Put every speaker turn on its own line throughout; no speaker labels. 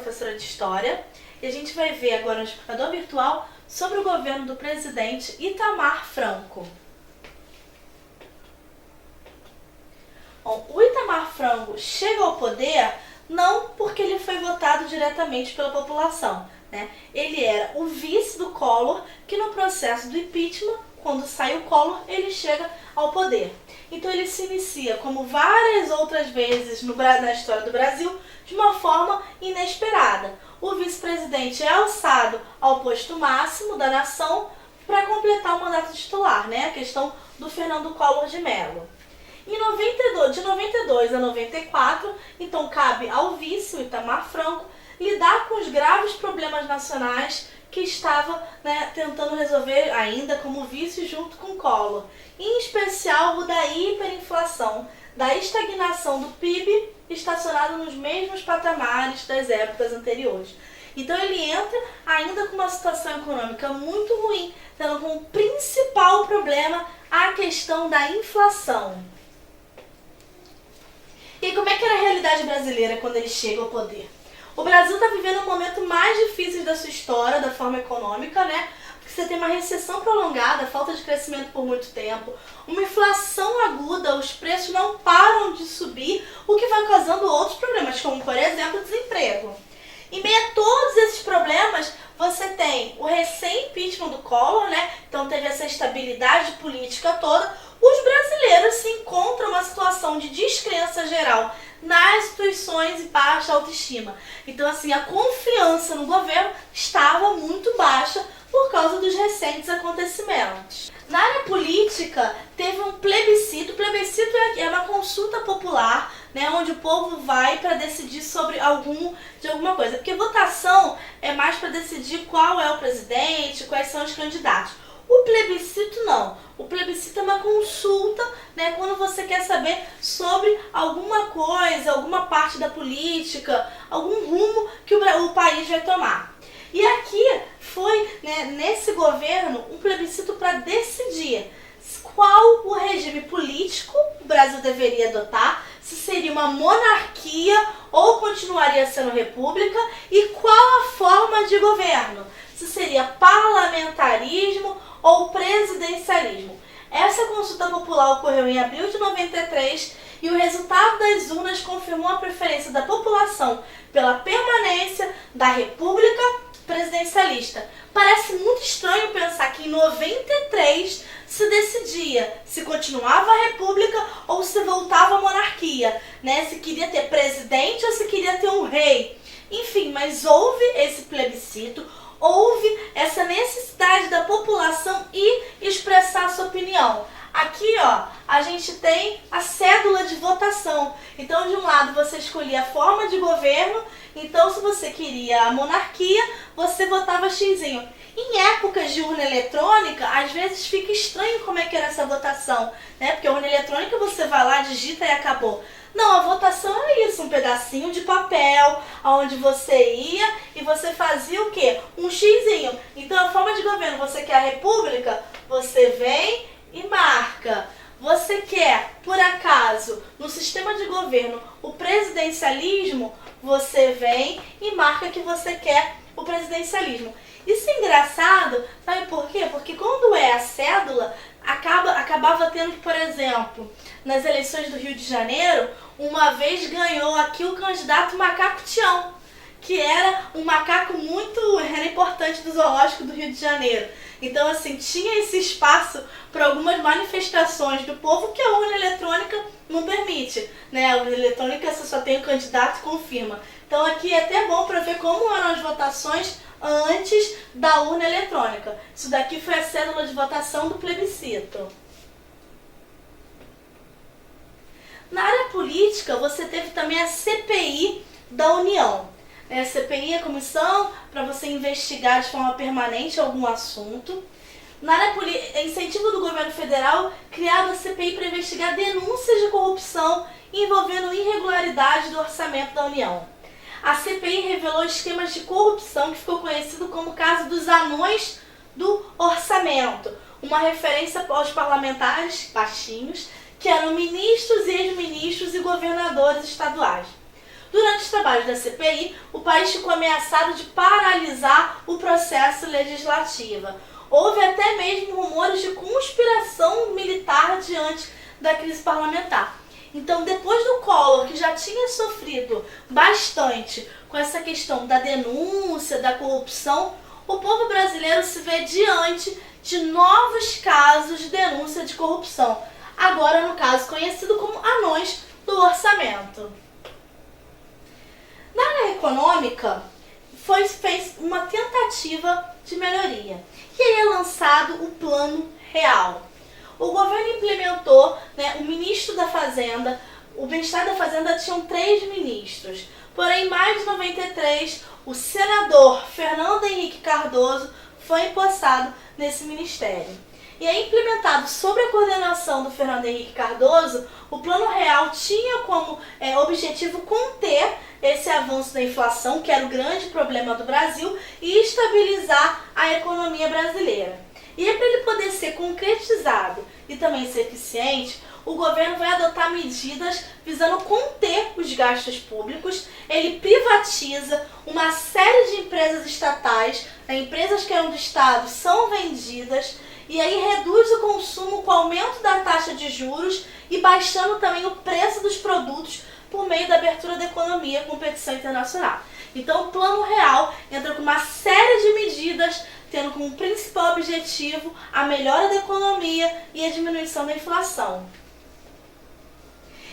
professora de História, e a gente vai ver agora no explicador virtual sobre o governo do presidente Itamar Franco. Bom, o Itamar Franco chega ao poder não porque ele foi votado diretamente pela população, né? Ele era o vice do Collor, que no processo do impeachment, quando sai o Collor, ele chega ao poder. Então ele se inicia, como várias outras vezes na história do Brasil, de uma forma inesperada. O vice-presidente é alçado ao posto máximo da nação para completar o mandato titular, né? A questão do Fernando Collor de Mello. De 92 a 94, então cabe ao vice, o Itamar Franco, lidar com os graves problemas nacionais que estava, tentando resolver ainda como vice junto com Collor. Em especial o da hiperinflação, da estagnação do PIB estacionado nos mesmos patamares das épocas anteriores. Então ele entra ainda com uma situação econômica muito ruim, tendo como principal problema a questão da inflação. E como é que era a realidade brasileira quando ele chega ao poder? O Brasil está vivendo um momento mais difícil da sua história, da forma econômica, né? Porque você tem uma recessão prolongada, falta de crescimento por muito tempo, uma inflação aguda, os preços não param de subir, o que vai causando outros problemas, como, por exemplo, o desemprego. Em meio a todos esses problemas, você tem o recém-impeachment do Collor, né? Então teve essa estabilidade política toda. Os brasileiros se encontram numa situação de descrença geral nas instituições e baixa autoestima. Então, assim, a confiança no governo estava muito baixa por causa dos recentes acontecimentos. Na área política, teve um plebiscito. O plebiscito é uma consulta popular, né, onde o povo vai para decidir sobre alguma coisa. Porque votação é mais para decidir qual é o presidente, quais são os candidatos. O plebiscito não. O plebiscito é uma consulta, né, quando você quer saber sobre alguma coisa, alguma parte da política, algum rumo que o país vai tomar. E aqui foi, nesse governo, um plebiscito para decidir qual o regime político o Brasil deveria adotar, se seria uma monarquia ou continuaria sendo república, e qual a forma de governo, se seria parlamentarismo ou presidencialismo. Essa consulta popular ocorreu em abril de 93 e o resultado das urnas confirmou a preferência da população pela permanência da república presidencialista. Parece muito estranho pensar que em 93 se decidia se continuava a república ou se voltava a monarquia, né? Se queria ter presidente ou se queria ter um rei. Enfim, mas houve esse plebiscito, houve essa necessidade da população ir expressar sua opinião. Aqui, ó, a gente tem a cédula de votação. Então, de um lado, você escolhia a forma de governo. Então, se você queria a monarquia, você votava xizinho. Em épocas de urna eletrônica, às vezes fica estranho como é que era essa votação, né? Porque a urna eletrônica você vai lá, digita e acabou. Não, a votação era isso, um pedacinho de papel, onde você ia e você fazia o quê? Um xizinho. Então, a forma de governo, você quer a república, você vem e marca. Você quer, por acaso, no sistema de governo, o presidencialismo, você vem e marca que você quer o presidencialismo. Isso é engraçado, sabe por quê? Porque quando é a cédula, acabava tendo que, por exemplo, nas eleições do Rio de Janeiro, uma vez ganhou aqui o candidato Macaco Tião, que era um macaco era importante do zoológico do Rio de Janeiro. Então, assim, tinha esse espaço para algumas manifestações do povo que a urna eletrônica não permite, né? A urna eletrônica você só tem o candidato e confirma. Então, aqui é até bom para ver como eram as votações antes da urna eletrônica. Isso daqui foi a cédula de votação do plebiscito. Na área política, você teve também a CPI da União. A CPI é a comissão para você investigar de forma permanente algum assunto. Na área incentivo do governo federal, criada a CPI para investigar denúncias de corrupção envolvendo irregularidade do orçamento da União. A CPI revelou esquemas de corrupção que ficou conhecido como o caso dos anões do orçamento, uma referência aos parlamentares baixinhos, que eram ministros e ex-ministros e governadores estaduais. durante os trabalhos da CPI, o país ficou ameaçado de paralisar o processo legislativo. Houve até mesmo rumores de conspiração militar diante da crise parlamentar. Então, depois do Collor, que já tinha sofrido bastante com essa questão da denúncia, da corrupção, o povo brasileiro se vê diante de novos casos de denúncia de corrupção. Agora, no caso conhecido como anões do orçamento. Na área econômica, fez uma tentativa de melhoria. E aí é lançado o Plano Real. O governo implementou, o ministro da Fazenda, o Ministério da Fazenda tinham 3 ministros. Porém, em maio de 93, o senador Fernando Henrique Cardoso foi empossado nesse ministério. E é implementado sob a coordenação do Fernando Henrique Cardoso, o Plano Real tinha como objetivo conter esse avanço da inflação, que era o grande problema do Brasil, e estabilizar a economia brasileira. E para ele poder ser concretizado e também ser eficiente, o governo vai adotar medidas visando conter os gastos públicos. Ele privatiza uma série de empresas estatais, empresas que eram do Estado são vendidas, e aí reduz o consumo com o aumento da taxa de juros e baixando também o preço dos produtos por meio da abertura da economia à competição internacional. Então o Plano Real entra com uma série de medidas, tendo como principal objetivo a melhora da economia e a diminuição da inflação.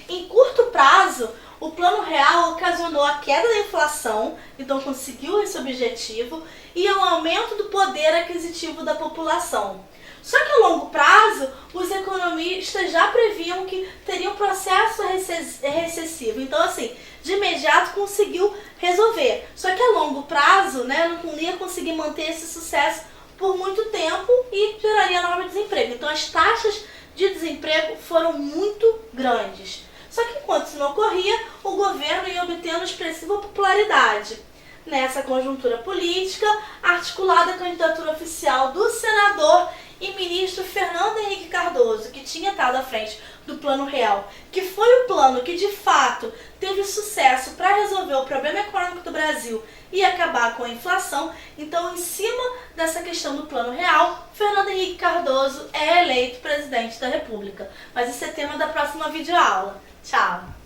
Em curto prazo, o Plano Real ocasionou a queda da inflação, então conseguiu esse objetivo, e o aumento do poder aquisitivo da população. Só que a longo prazo, os economistas já previam que teria um processo recessivo. Então, assim, de imediato conseguiu resolver. Só que a longo prazo, não ia conseguir manter esse sucesso por muito tempo e geraria enorme desemprego. Então, as taxas de desemprego foram muito grandes. Só que enquanto isso não ocorria, o governo ia obtendo expressiva popularidade. Nessa conjuntura política, articulada a candidatura oficial do senador e ministro Fernando Henrique Cardoso, que tinha estado à frente do Plano Real, que foi o plano que de fato teve sucesso para resolver o problema econômico do Brasil e acabar com a inflação. Então, em cima dessa questão do Plano Real, Fernando Henrique Cardoso é eleito presidente da República. Mas esse é tema da próxima videoaula. Tchau!